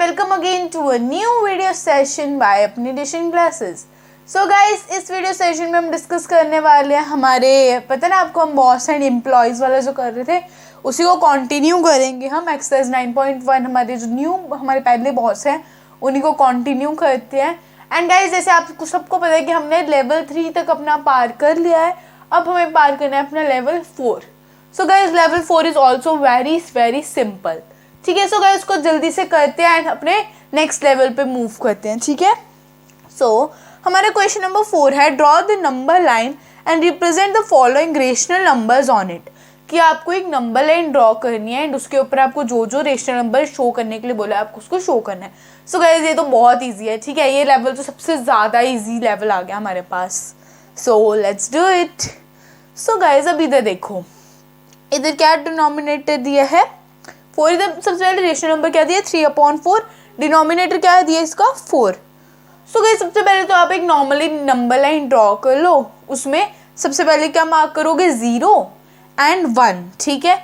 welcome again to a new video session by अपनी addition classes. So guys, इस video session में हम discuss करने वाले हैं हमारे, पता ना आपको, हम बॉस एंड एम्प्लॉयज़ वाला जो कर रहे थे उसी को कंटिन्यू करेंगे। हम एक्सरसाइज 9.1 हमारे जो हमारे पहले बॉस हैं उन्हीं को कंटिन्यू करते हैं। एंड गाइस, जैसे आपको सबको पता है कि हमने लेवल 3 तक अपना पार कर लिया है, अब हमें पार करना है अपना level 4। So guys, level 4 is also very simple. ठीक है, सो गाइस इसको जल्दी से करते हैं एंड अपने नेक्स्ट लेवल पे मूव करते हैं। ठीक है, सो हमारा क्वेश्चन नंबर 4 है, draw the number line and represent the following rational numbers on it. कि आपको एक नंबर लाइन ड्रॉ करनी है एंड उसके ऊपर आपको जो जो रेशनल नंबर शो करने के लिए बोला है आपको उसको शो करना है। सो गाइस, ये तो बहुत ईजी है। ठीक है, ये लेवल तो सबसे ज़्यादा ईजी लेवल आ गया हमारे पास। So let's do it. So guys, अब इधर देखो, इधर क्या डिनोमिनेटर दिया है 4। इधर सबसे पहले रेशनल नंबर क्या दिया 3/4, डिनोमिनेटर क्या दिया इसका 4। सो गाइस, सबसे पहले तो आप एक नॉर्मली नंबर लाइन ड्रॉ कर लो, उसमें सबसे पहले क्या मार्क करोगे 0 एंड 1। ठीक है,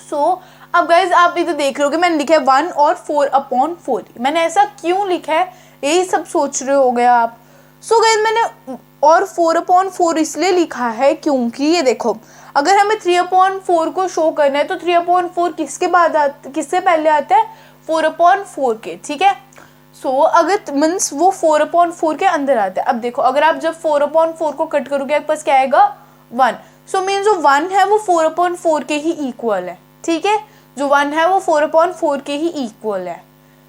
सो अब गाइस आप इधर देख रहे हो मैंने लिखा है 1 और 4/4। मैंने ऐसा क्यों लिखा है यही सब सोच रहे हो गए आप। सो गाइस, मैंने और 4/4 इसलिए लिखा है क्योंकि ये देखो, अगर हमें 3/4 को शो करना है तो 3/4 किससे पहले आता है 4/4 के। ठीक है, सो अगर मीन्स वो 4/4 के अंदर आता है। अब देखो, अगर आप जब 4/4 को कट करोगे आपके पास क्या आएगा 1। सो मीन्स जो 1 है वो 4/4 के ही इक्वल है। ठीक है, जो 1 है वो 4/4 के ही इक्वल है।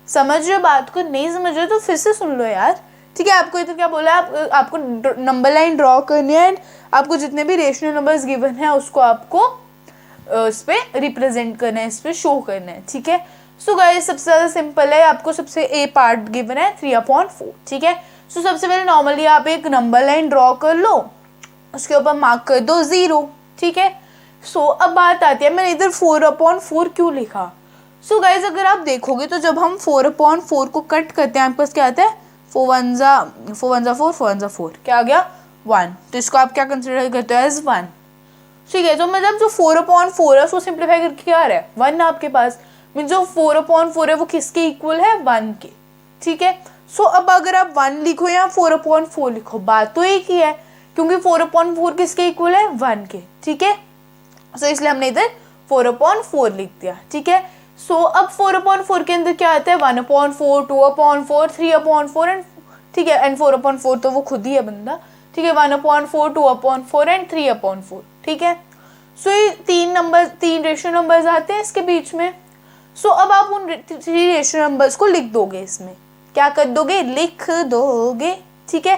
समझ रहे हो बात को? नहीं समझ रहे तो फिर से सुन लो यार। ठीक है, आपको इधर क्या बोला है, आपको नंबर लाइन ड्रॉ करनी है एंड आपको जितने भी रेशनल नंबर्स गिवन है उसको आपको इस पर रिप्रेजेंट करना है, इस पर शो करना है। ठीक है, सो गाइस सबसे ज़्यादा सिंपल है, आपको सबसे ए पार्ट गिवन है 3/4। ठीक है, सो सबसे पहले नॉर्मली आप एक नंबर लाइन ड्रॉ कर लो, उसके ऊपर मार्क कर दो 0। ठीक है, सो अब बात आती है मैंने इधर 4/4 क्यों लिखा। सो गाइस, अगर आप देखोगे तो जब हम 4/4 को कट करते हैं आपके पास क्या आता है 4 1 4 4 क्या आ गया 1। तो इसको आप क्या कंसिडर करते हो एज 1। ठीक है, तो मतलब जो 4/4 है उसको सिंप्लीफाई करके क्या आ रहा है 1 आपके पास। मीन जो 4/4 है वो किसके इक्वल है 1 के। ठीक है, सो अब अगर आप 1 लिखो या 4/4 लिखो बात तो एक ही है, क्योंकि 4/4 किसके इक्वल है 1 के। ठीक है, सो इसलिए हमने इधर 4/4 लिख दिया। ठीक है, सो अब 4/4 के अंदर क्या आता है 1/4, 2/4, 3/4 एंड ठीक है, एंड 4/4 तो वो खुद ही है बंदा। ठीक है, 1/4, 2/4 एंड 3/4। ठीक है, सो ये 3 रेशनल नंबर्स आते हैं इसके बीच में। सो अब आप उन 3 रेशनल नंबर्स को लिख दोगे, इसमें क्या कर दोगे लिख दोगे। ठीक है,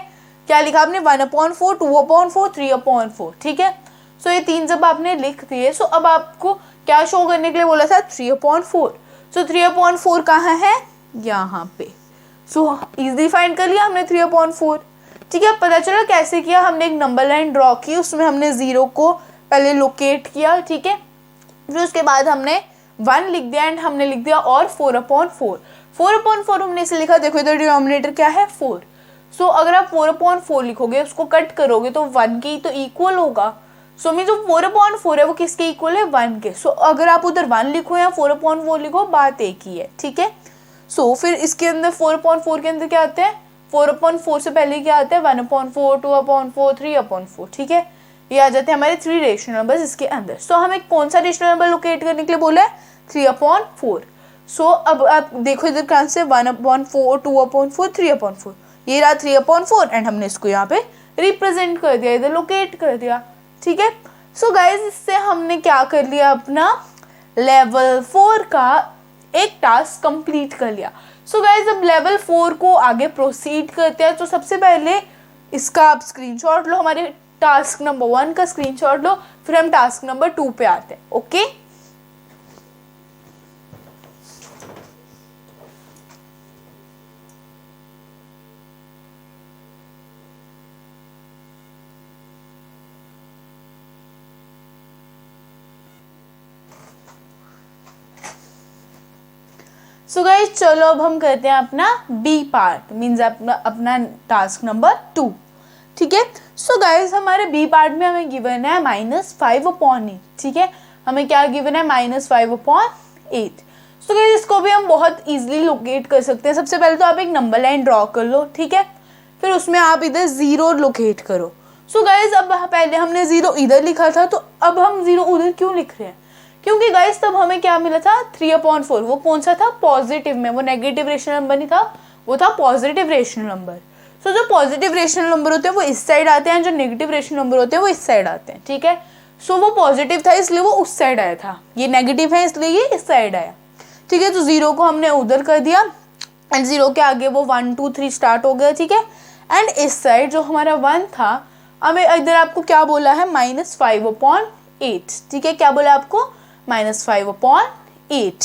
क्या लिखा आपने 1/4, 2/4, 3/4। ठीक है, सो ये 3 जब आपने लिख दिए, सो अब आपको क्या शो करने के लिए बोला था 3/4। सो 3/4 कहाँ है यहाँ पे। सो इजीली फाइंड कर लिया हमने 3/4। ठीक है, पता चला कैसे किया, हमने एक नंबर लाइन ड्रॉ की, उसमें हमने 0 को पहले लोकेट किया। ठीक है, फिर उसके बाद हमने 1 लिख दिया एंड हमने लिख दिया और 4/4। 4/4 हमने इसे लिखा, देखो इधर डिनोमिनेटर क्या है 4। सो अगर आप 4/4 लिखोगे उसको कट करोगे तो 1 के ही तो इक्वल होगा। सो मीन जो 4/4 है वो किसके इक्वल है 1 के। सो अगर आप उधर 1 लिखो या 4/4 लिखो बात एक ही है। ठीक है, सो फिर इसके अंदर 4/4 के अंदर क्या आता है 4/4 से पहले क्या आता है 1/4, 2/4, 3/4। ठीक है, ये आ जाते हैं हमारे 3 रेशनल नंबर्स इसके अंदर। सो हमें कौन सा रेशनल नंबर लोकेट करने के लिए बोला है 3/4। सो अब आप देखो इधर कहाँ से 1/4, 2/4, 3/4, ये रहा 3/4 एंड हमने इसको यहाँ पे रिप्रेजेंट कर दिया, इधर लोकेट कर दिया। ठीक है, सो गाइज इससे हमने क्या कर लिया, अपना लेवल 4 का एक टास्क कंप्लीट कर लिया। सो गाइज अब लेवल 4 को आगे प्रोसीड करते हैं। तो सबसे पहले इसका आप स्क्रीनशॉट लो, हमारे टास्क नंबर 1 का स्क्रीनशॉट लो, फिर हम टास्क नंबर 2 पे आते हैं। ओके, सो गाइस चलो अब हम करते हैं अपना बी पार्ट, मीन्स अपना टास्क नंबर 2। ठीक है, सो गाइस हमारे बी पार्ट में हमें गिवन है -5/8। ठीक है, हमें क्या गिवन है -5/8। सो गाइस इसको भी हम बहुत इजीली लोकेट कर सकते हैं। सबसे पहले तो आप एक नंबर लाइन ड्रॉ कर लो, ठीक है, फिर उसमें आप इधर 0 लोकेट करो। सो गाइस अब पहले हमने 0 इधर लिखा था, तो अब हम 0 उधर क्यों लिख रहे हैं? क्योंकि गाइस तब हमें क्या मिला था, 3/4। वो कौन सा था? पॉजिटिव में, वो नेगेटिव रेशनल नंबर नहीं था, वो था पॉजिटिव रेशनल नंबर। सो जो पॉजिटिव रेशनल नंबर होते हैं वो इस साइड आते हैं, जो नेगेटिव रेशनल नंबर होते हैं वो इस साइड आते हैं, ठीक है। सो वो पॉजिटिव था इसलिए वो उस साइड आया था, ये नेगेटिव है इसलिए ये इस साइड आया, ठीक है। तो 0 को हमने उधर कर दिया एंड 0 के आगे वो 1 2 3 स्टार्ट हो गया, ठीक है। एंड इस साइड जो हमारा 1 था, हमें इधर आपको क्या बोला है, -5/8, ठीक है। क्या बोला आपको? -5/8।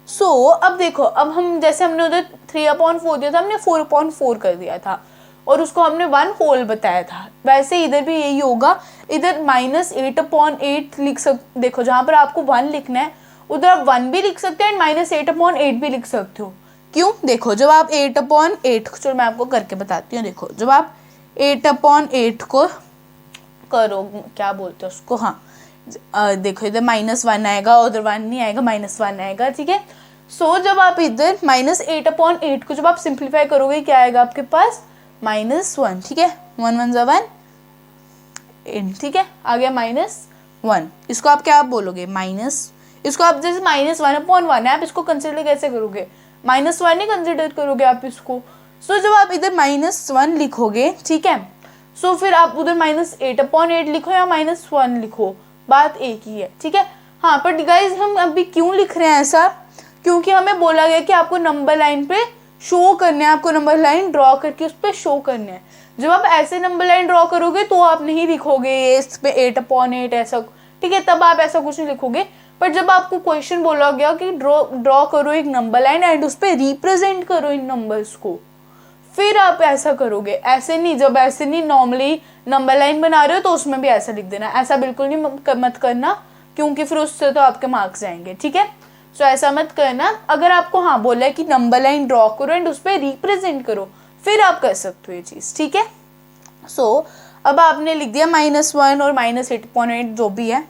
सो अब देखो, अब हम जैसे हमने उधर 3/4 दिया था, हमने 4/4 कर दिया था और उसको हमने 1 होल बताया था, वैसे इधर भी यही होगा। इधर -8/8 लिख सकते, देखो जहाँ पर आपको 1 लिखना है उधर आप 1 भी लिख सकते हैं एंड -8/8 भी लिख सकते हो। क्यों? देखो जब आप 8/8, चलो मैं आपको करके बताती हूँ। देखो जब आप 8/8 को करो, क्या बोलते हैं उसको, हाँ देखो इधर -1 आएगा, उधर 1 नहीं आएगा, -1 आएगा, ठीक है। सो जब आप इधर -8/8 को जब आप सिंप्लीफाई करोगे क्या आएगा आपके पास? -1, ठीक है। 1 1 1, ठीक है, आ गया -1। इसको आप क्या बोलोगे? इसको आप जैसे -1/1 है, आप इसको कंसिडर कैसे करोगे? -1 ही कंसिडर करोगे आप इसको। सो जब आप इधर -1 लिखोगे, ठीक है, सो फिर आप उधर -8/8 लिखो या -1 लिखो, बात एक ही है, ठीक है। हाँ पर गाइज हम अभी क्यों लिख रहे हैं ऐसा? क्योंकि हमें बोला गया कि आपको नंबर लाइन पे शो करना है, आपको नंबर लाइन ड्रॉ करके उस पर शो करना है। जब आप ऐसे नंबर लाइन ड्रॉ करोगे तो आप नहीं लिखोगे इस पे 8/8 ऐसा, ठीक है, तब आप ऐसा कुछ नहीं लिखोगे। पर जब आपको क्वेश्चन बोला गया कि ड्रॉ करो एक नंबर लाइन एंड उस पर रिप्रेजेंट करो इन नंबर्स को, फिर आप ऐसा करोगे। ऐसे नहीं, जब ऐसे नहीं नॉर्मली नंबर लाइन बना रहे हो तो उसमें भी ऐसा लिख देना, ऐसा बिल्कुल नहीं मत करना, क्योंकि फिर उससे तो आपके मार्क्स जाएंगे, ठीक है। सो ऐसा मत करना। अगर आपको हाँ बोला है कि नंबर लाइन ड्रॉ करो एंड उस पर रिप्रेजेंट करो, फिर आप कर सकते हो ये चीज़, ठीक है। सो अब आपने लिख दिया -1 और -8/8 जो भी है,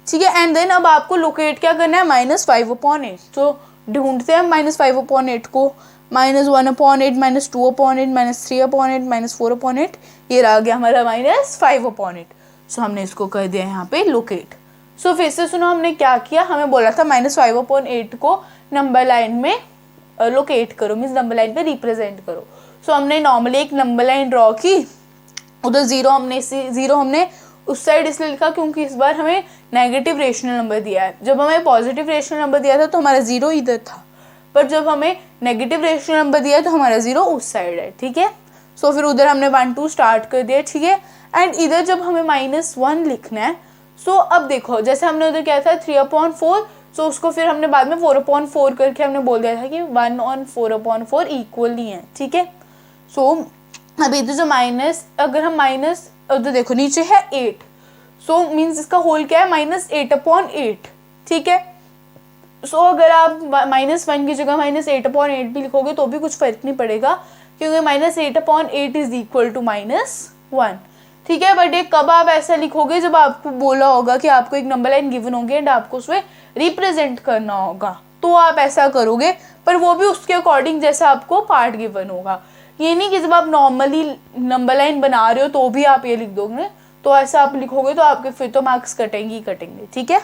ठीक है। एंड देन अब आपको लोकेट क्या करना है? -5/8। तो ढूंढते हैं -5/8 को, -1/8, -2/8, -3/8, -4/8, ये रह गया हमारा -5/8। सो हमने इसको कर दिया यहाँ पे लोकेट। सो फिर से सुनो, हमने क्या किया, हमें बोला था -5/8 को नंबर लाइन में लोकेट करो, मीन्स नंबर लाइन पे रिप्रेजेंट करो। सो हमने नॉर्मली एक नंबर लाइन ड्रॉ की, उधर 0 हमने उस साइड इसलिए लिखा क्योंकि इस बार हमें नेगेटिव रेशनल नंबर दिया है। जब हमें पॉजिटिव रेशनल नंबर दिया था तो हमारा 0 इधर था, पर जब हमें नेगेटिव रेशनल नंबर दिया है तो हमारा 0 उस साइड है, ठीक है। सो फिर उधर हमने 1 2 स्टार्ट कर दिया, ठीक है। एंड इधर जब हमें -1 लिखना है, सो अब देखो जैसे हमने उधर क्या था 3/4, सो उसको फिर हमने बाद में 4/4 करके हमने बोल दिया था कि 1 और 4/4 इक्वल नहीं है, ठीक है। सो अभी इधर जो माइनस, अगर हम माइनस उधर देखो नीचे है 8, सो मीन्स इसका होल क्या है? -8/8, ठीक है। सो अगर आप -1 की जगह -8/8 भी लिखोगे तो भी कुछ फर्क नहीं पड़ेगा, क्योंकि -8/8 इज इक्वल टू -1, ठीक है। बट ये कब आप ऐसा लिखोगे? जब आपको बोला होगा कि आपको एक नंबर लाइन गिवन होगी एंड आपको उसमें रिप्रेजेंट करना होगा, तो आप ऐसा करोगे, पर वो भी उसके अकॉर्डिंग जैसा आपको पार्ट गिवन होगा। ये नहीं कि जब आप नॉर्मली नंबर लाइन बना रहे हो तो भी आप ये लिख दोगे, तो ऐसा आप लिखोगे तो आपके फिर तो मार्क्स कटेंगे ही कटेंगे, ठीक है।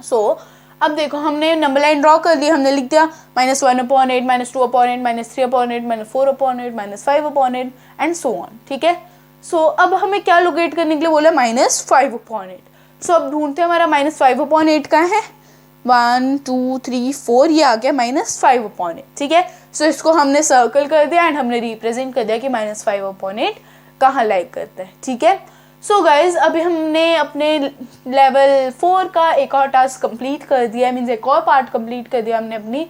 सो अब देखो हमने नंबर लाइन ड्रॉ कर ली, हमने लिख दिया -1/8, -2/8, -3/8, -4/8, -5/8 एंड सो ऑन, ठीक है। सो अब हमें क्या लोकेट करने के लिए बोला? -5/8। सो अब ढूंढते हैं हमारा -5/8 कहाँ है? 1 2 3 4, ये आ गया -5/8, ठीक है। सो इसको हमने सर्कल कर दिया एंड हमने रिप्रेजेंट कर दिया कि -5/8 कहाँ लाइक करता है, ठीक है। सो गाइज अभी हमने अपने लेवल 4 का एक और टास्क कंप्लीट कर दिया, मीन्स एक और पार्ट कंप्लीट कर दिया हमने अपनी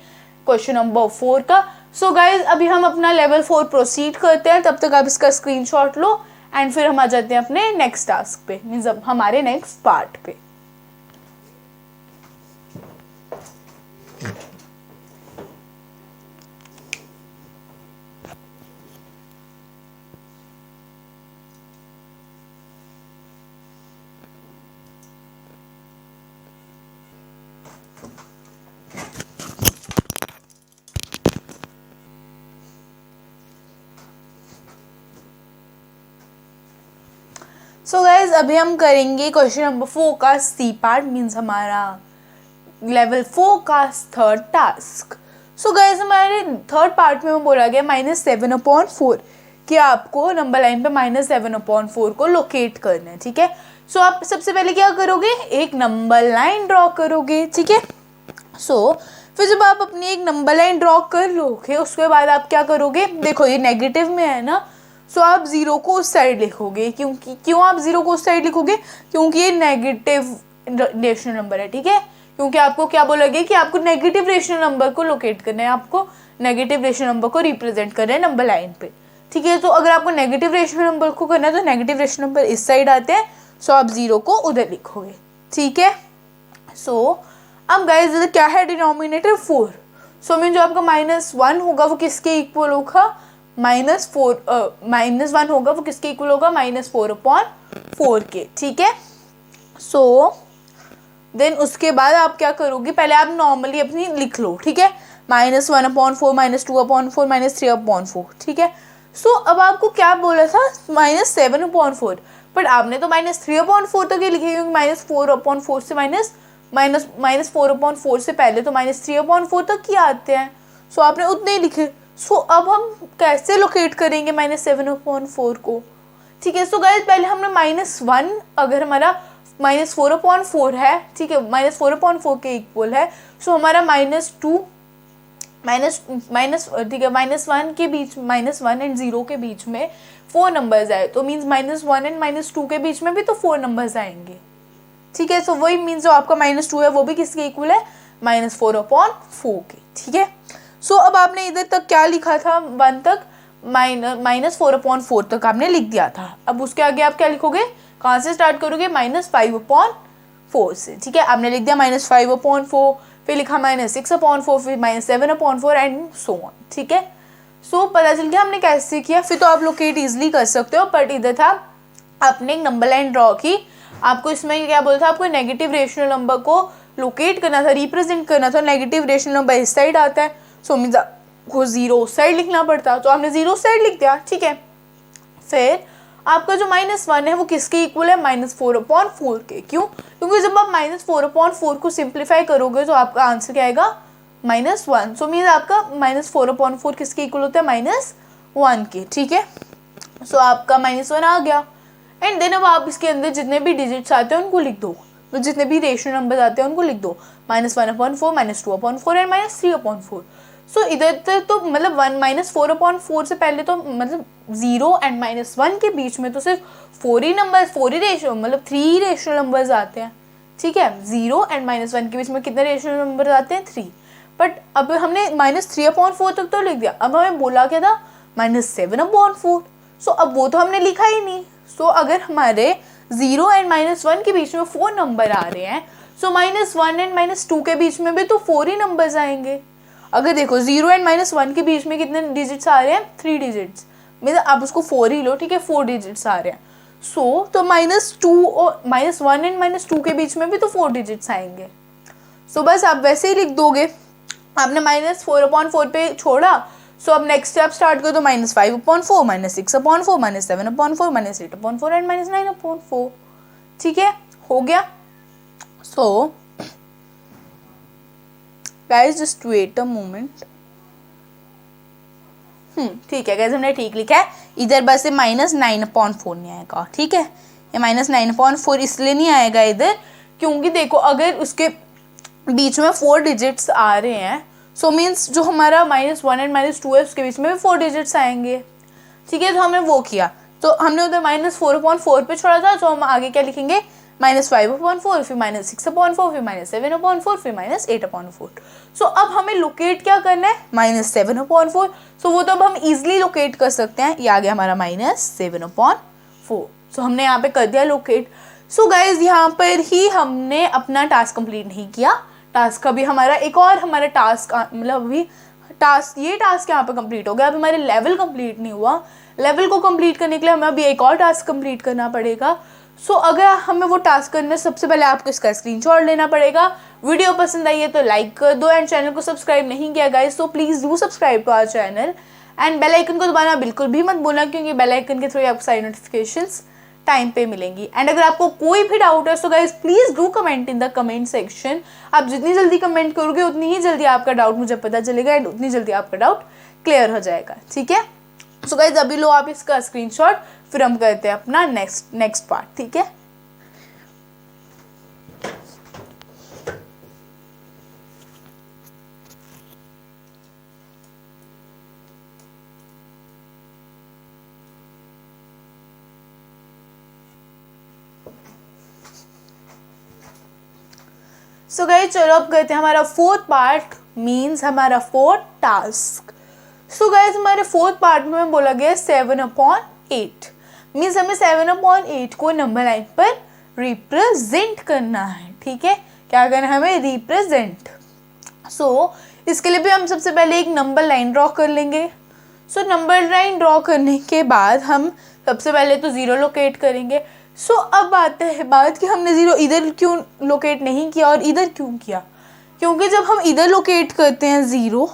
क्वेश्चन नंबर 4 का। सो गाइज अभी हम अपना लेवल 4 प्रोसीड करते हैं, तब तक आप इसका स्क्रीनशॉट लो एंड फिर हम आ जाते हैं अपने नेक्स्ट टास्क पे, मीन्स अब हमारे नेक्स्ट पार्ट पे। सो गाइज अभी हम करेंगे क्वेश्चन नंबर 4 का सी पार्ट, मीन्स हमारा लेवल 4 का थर्ड टास्क। सो गाइज हमारे थर्ड पार्ट में बोला गया -7/4 कि आपको नंबर लाइन पे -7/4 को लोकेट करना है, ठीक है। सो आप सबसे पहले क्या करोगे, एक नंबर लाइन ड्रॉ करोगे, ठीक है। सो फिर जब आप अपनी एक नंबर लाइन ड्रॉ कर लोगे उसके बाद आप क्या करोगे, देखो ये नेगेटिव में है ना, सो आप 0 को उस साइड लिखोगे। क्यों आप 0 को उस साइड लिखोगे, क्योंकि ये नेगेटिव रेशनल नंबर है, ठीक है। क्योंकि आपको क्या बोला गया कि आपको नेगेटिव रेशनल नंबर को लोकेट करना है, आपको नेगेटिव रेशनल नंबर को रिप्रेजेंट करना है नंबर लाइन पे, ठीक है। तो अगर आपको नेगेटिव रेशनल नंबर को करना है तो नेगेटिव रेशनल नंबर इस साइड आते हैं, सो आप 0 को उधर लिखोगे, ठीक है। सो अब गाइस इधर क्या है, डिनोमिनेटर 4, सो मीन जो आपका -1 होगा वो किसके इक्वल होगा, -1 होगा वो किसके इक्वल होगा, -4/4 के, ठीक है। सो देन उसके बाद आप क्या करोगे, पहले आप नॉर्मली अपनी लिख लो, ठीक है, -1/4, -2/4, -3/4, ठीक है। सो अब आपको क्या बोला था, -7/4, बट आपने तो -3/4 तक ही लिखे, क्योंकि -4/4 से -4/4 से पहले तो -3/4 तक ही आते हैं, सो आपने उतने ही लिखे। सो अब हम कैसे लोकेट करेंगे -7/4 को, ठीक है। सो गाइस पहले हमने -1, अगर हमारा -4/4 है, ठीक है, -4/4 के इक्वल है, सो हमारा -2 ठीक है, -1 के बीच, -1 एंड 0 के बीच में 4 नंबर्स आए, तो मीन्स -1 एंड -2 के बीच में भी तो 4 नंबर्स आएंगे, ठीक है। सो वही मीन्स जो आपका -2 है वो भी किसके इक्वल है, -4/4 के, ठीक है। सो अब आपने इधर तक क्या लिखा था, 1 तक -4/4 तक आपने लिख दिया था। अब उसके आगे आप क्या लिखोगे, कहाँ से स्टार्ट करोगे, -5/4 से, ठीक है। आपने लिख दिया -5/4, फिर लिखा -6/4, फिर -7/4 एंड सो ऑन, ठीक है। सो पता चल गया हमने कैसे किया, फिर तो आप लोकेट इजिली कर सकते हो, बट इधर था आपने एक नंबर लाइन ड्रॉ की, आपको इसमें क्या बोला था, आपको नेगेटिव रेशनल नंबर को लोकेट करना था, रिप्रेजेंट करना था। नेगेटिव रेशनल नंबर इस साइड आता है, सो मीन्स आपको 0 उस साइड लिखना पड़ता, तो आपने 0 साइड लिख दिया, ठीक है। फिर आपका जो -1 है वो किसके इक्वल है, -4/4 के। क्यों, क्योंकि जब आप -4/4 को सिंप्लीफाई करोगे तो आपका आंसर क्या आएगा, -1, सो मीन्स आपका -4/4 किसके इक्वल होता है, -1 के, ठीक है। सो आपका -1 आ गया, एंड देन अब आप इसके अंदर जितने भी डिजिट्स आते हैं उनको लिख दो, तो जितने भी रेशनल नंबर आते हैं उनको लिख दो, -1/4, -2/4 एंड -3/4। सो इधर तक तो मतलब -4/4 से पहले तो मतलब 0 एंड -1 के बीच में तो सिर्फ 4 ही रेशनल, मतलब 3 रेशनल नंबर्स आते हैं, ठीक है। 0 एंड -1 के बीच में कितने रेशनल नंबर आते हैं, 3, बट अब हमने -3/4 तक तो लिख दिया। अब हमें बोला क्या था, -7/4, सो अब वो तो हमने लिखा ही नहीं। सो अगर हमारे 0 एंड -1 के बीच में 4 नंबर आ रहे हैं, सो -1 एंड -2 के बीच में भी तो 4 ही नंबर्स आएंगे। अगर देखो 0 एंड -1 के बीच में कितने डिजिट्स आ रहे हैं, 3 डिजिट्स, मतलब आप उसको 4 ही लो, ठीक है, 4 डिजिट्स आ रहे हैं। सो तो -2 और -1 एंड -2 के बीच में भी तो 4 डिजिट्स आएंगे। सो बस आप वैसे ही लिख दोगे, आपने -4/4 पे छोड़ा, सो अब नेक्स्ट स्टेप स्टार्ट कर दो, -5/4, -6/4, -7/4, -8/4 एंड -9/4, ठीक है, हो गया। So guys just wait a moment, ठीक है गाइस, हमने ठीक लिखा है। इधर बस ये -9/4 नहीं आएगा, ठीक है, ये -9/4 इसलिए नहीं आएगा इधर, क्योंकि देखो अगर उसके बीच में 4 डिजिट्स आ रहे हैं, सो मीन्स जो हमारा -1 एंड -2 है उसके बीच में भी 4 डिजिट्स आएंगे, ठीक है। तो हमने वो किया, तो हमने उधर -4/4 पे छोड़ा था, तो हम आगे क्या लिखेंगे, -5/4, फिर -6/4, फिर -7/4, फिर -8/4। सो अब हमें लोकेट क्या करना है, -7/4, सो वो तो अब हम इजिली लोकेट कर सकते हैं, ये आ गया हमारा -7/4, सो हमने यहाँ पे कर दिया लोकेट। सो गाइज यहाँ पर ही हमने अपना टास्क कंप्लीट नहीं किया, टास्क अभी हमारा एक और हमारा टास्क मतलब अभी ये टास्क यहाँ पे कंप्लीट हो गया, अभी हमारे लेवल कंप्लीट नहीं हुआ। लेवल को कंप्लीट करने के लिए हमें अभी एक और टास्क कंप्लीट करना पड़ेगा। सो अगर हमें वो टास्क करना है, सबसे पहले आपको इसका स्क्रीनशॉट लेना पड़ेगा। वीडियो पसंद आई है तो लाइक कर दो, एंड चैनल को सब्सक्राइब नहीं किया गाइस तो please do subscribe to our channel, and bell icon को दबाना बिल्कुल भी मत भूलना, क्योंकि बेल आइकन के थ्रू आपको सारी नोटिफिकेशंस टाइम पे मिलेंगी। एंड अगर आपको कोई भी डाउट है so guys please do comment in the comment section. आप जितनी जल्दी कमेंट करोगे उतनी ही जल्दी आपका डाउट मुझे पता चलेगा एंड उतनी जल्दी आपका डाउट क्लियर हो जाएगा, ठीक है। सो गाइज अभी लो आप इसका स्क्रीनशॉट, फिर हम करते हैं अपना नेक्स्ट पार्ट, ठीक है। सो गाइस चलो अब करते हैं हमारा फोर्थ पार्ट, मीन्स हमारा फोर्थ टास्क। सो गाइस हमारे फोर्थ पार्ट में बोला गया 7/8, मीन्स हमें 7/8 को नंबर लाइन पर रिप्रेजेंट करना है, ठीक है। क्या करना है हमें? रिप्रेजेंट। सो इसके लिए भी हम सबसे पहले एक नंबर लाइन ड्रॉ कर लेंगे। सो नंबर लाइन ड्रॉ करने के बाद हम सबसे पहले तो 0 लोकेट करेंगे। सो अब आता है बात कि हमने 0 इधर क्यों लोकेट नहीं किया और इधर क्यों किया, क्योंकि जब हम इधर लोकेट करते हैं 0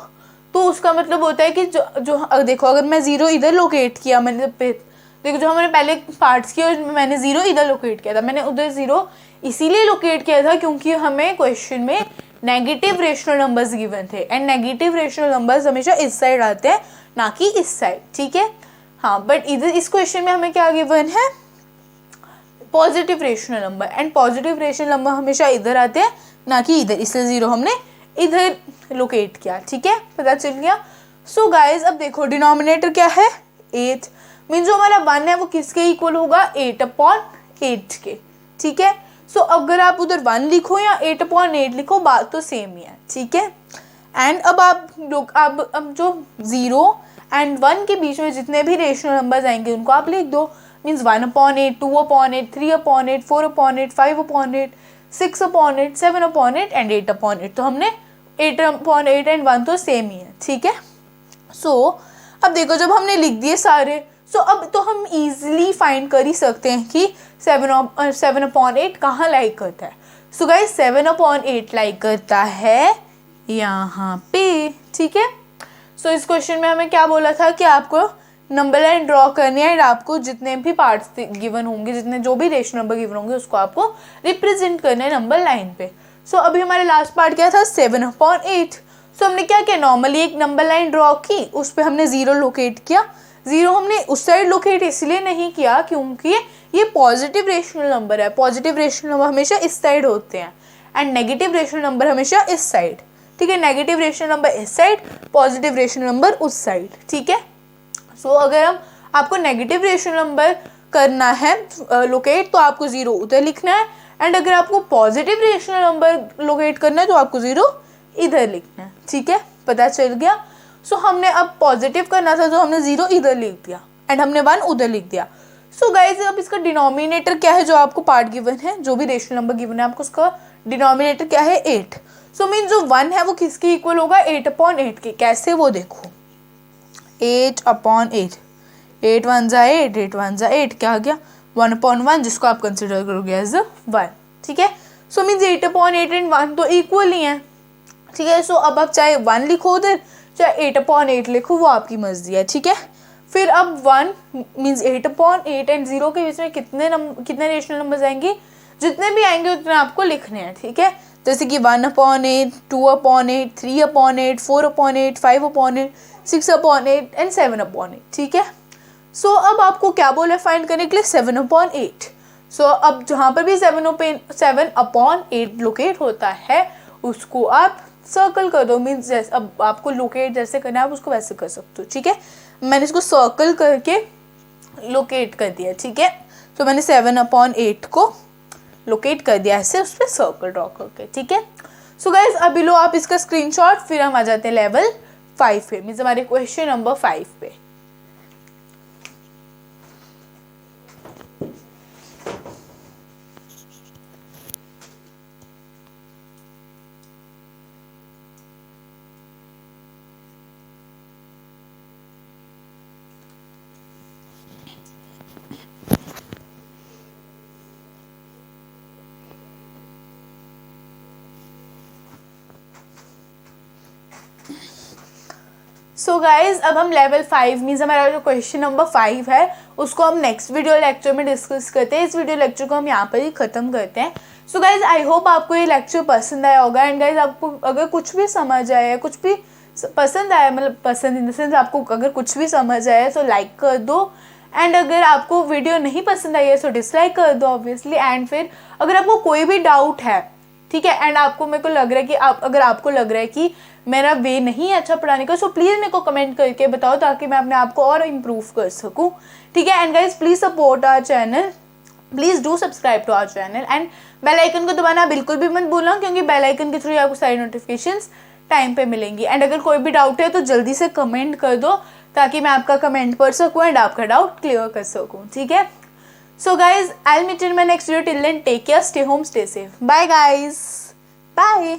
तो उसका मतलब होता है कि जो देखो अगर मैं 0 इधर लोकेट किया, मैंने देखो जो हमने पहले पार्ट्स किए मैंने 0 इधर लोकेट किया था, मैंने उधर 0 इसीलिए लोकेट किया था क्योंकि हमें क्वेश्चन में नेगेटिव रेशनल नंबर्स गिवन थे एंड नेगेटिव रेशनल नंबर्स हमेशा इस साइड आते हैं ना कि इस साइड, ठीक है। हाँ बट इधर इस क्वेश्चन में हमें क्या गिवन है? Positive rational number, and positive rational number हमेशा इधर आते हैं ना कि इधर, इसलिए 0 हमने इधर लोकेट किया, ठीक है, पता चल गया। सो गाइज अब देखो डिनोमिनेटर क्या है? 8, मीन जो हमारा 1 है वो किसके इक्वल होगा? 8/8 के, ठीक है। सो अगर आप उधर 1 लिखो या 8/8 लिखो बात तो सेम ही है, ठीक है। एंड अब आप लोग अब जो 0 एंड 1 के बीच में जितने भी रेशनल नंबर्स आएंगे उनको आप लिख दो, मीन्स 1/8, 2/8, 3/8, 4/8, 5/8, 6/8, 7/8 एंड 8/8। तो हमने 8/8 एंड 1 तो सेम ही है, ठीक है। सो अब देखो जब हमने लिख दिए सारे, सो अब तो हम इजीली फाइंड कर ही सकते हैं कि 7/8 कहाँ लाइक करता है। सो गाइस 7/8 लाइक करता है यहाँ पे, ठीक है। सो इस क्वेश्चन में हमें क्या बोला था कि आपको नंबर लाइन ड्रॉ करनी है एंड आपको जितने भी पार्ट्स गिवन होंगे, जितने जो भी रेशनल नंबर गिवन होंगे उसको आपको रिप्रेजेंट करना है नंबर लाइन पे। सो अभी हमारे लास्ट पार्ट क्या था? 7/8। सो हमने क्या किया? नॉर्मली एक नंबर लाइन ड्रॉ की, उस पर हमने 0 लोकेट किया। 0 हमने उस साइड लोकेट इसलिए नहीं किया क्योंकि ये पॉजिटिव रेशनल नंबर है, पॉजिटिव रेशनल नंबर हमेशा इस साइड होते हैं एंड नेगेटिव रेशनल नंबर हमेशा इस साइड, ठीक है। नेगेटिव रेशनल नंबर इस साइड, पॉजिटिव रेशनल नंबर उस साइड, ठीक है। सो अगर हम आपको नेगेटिव रेशनल नंबर करना है लोकेट तो आपको 0 उधर लिखना है, एंड अगर आपको पॉजिटिव रेशनल नंबर लोकेट करना है तो आपको 0 इधर लिखना है, ठीक है, पता चल गया। सो हमने अब पॉजिटिव करना था तो हमने 0 इधर लिख दिया एंड हमने 1 उधर लिख दिया। सो गाइज अब इसका डिनोमिनेटर क्या है? जो आपको पार्ट गिवन है, जो भी रेशनल नंबर गिवन है आपको उसका डिनोमिनेटर क्या है? 8। सो मीन जो 1 है वो किसके इक्वल होगा? 8/8 के। कैसे वो देखो, 8/8, 8 1 जा 8, 8 1 जा 8, क्या आ गया? 1/1 जिसको आप कंसिडर करोगे एज 1, ठीक है। सो मीन्स 8/8 एंड 1 तो इक्वल ही है, ठीक है। सो अब आप चाहे 1 लिखो उधर चाहे 8/8 लिखो, वो आपकी मर्जी है, ठीक है। फिर अब 1 मीन्स 8/8 एंड 0 के बीच में कितने रेशनल नंबर्स आएंगे? जितने भी आएंगे उतने आपको लिखने हैं, ठीक है। जैसे कि 1/8, 2/8, 3/8, 4/8, 5/8, 6/8 एंड 7/8, ठीक है। सो अब आपको क्या बोला फाइंड करने के लिए? 7/8। सो अब जहाँ पर भी 7/8 लोकेट होता है उसको आप सर्कल कर दो, मीन्स जैसे अब आपको लोकेट जैसे करना है आप उसको वैसे कर सकते हो, ठीक है। मैंने इसको सर्कल करके लोकेट कर दिया, ठीक है। तो मैंने 7/8 को लोकेट कर दिया ऐसे, उस पर सर्कल ड्रॉ करके, ठीक है। सो गाइज अभी लो आप इसका स्क्रीनशॉट, फिर हम आ जाते हैं लेवल 5 पे, मीन्स हमारे क्वेश्चन नंबर 5 पे। सो गाइज अब हम लेवल 5 मीन्स हमारा जो क्वेश्चन नंबर 5 है उसको हम नेक्स्ट वीडियो लेक्चर में डिस्कस करते हैं। इस वीडियो लेक्चर को हम यहाँ पर ही ख़त्म करते हैं। सो गाइज आई होप आपको ये लेक्चर पसंद आया होगा। एंड गाइज आपको अगर कुछ भी समझ आया, कुछ भी पसंद आया, मतलब पसंद इन द सेंस आपको अगर कुछ भी समझ आया तो लाइक कर दो। एंड अगर आपको वीडियो नहीं पसंद आई है तो डिसलाइक कर दो ऑब्वियसली। एंड फिर अगर आपको कोई भी डाउट है, ठीक है, एंड आपको मेरे को लग रहा है कि अगर आपको लग रहा है कि मेरा वे नहीं है अच्छा पढ़ाने का, सो प्लीज़ मेरे को कमेंट करके बताओ ताकि मैं अपने आप को और इम्प्रूव कर सकूँ, ठीक है। And guys please support our channel, please do subscribe to our channel and bell icon को दबाना बिल्कुल भी मत भूलना, क्योंकि बेल आइकन के थ्रू आपको सारी नोटिफिकेशंस टाइम पे मिलेंगी। एंड अगर कोई भी डाउट है तो जल्दी से कमेंट कर दो ताकि मैं आपका कमेंट पढ़ सकूँ एंड आपका डाउट क्लियर कर सकूँ, ठीक है। So guys I will meet in my next video. Till then take care, stay home, stay safe, bye guys, bye.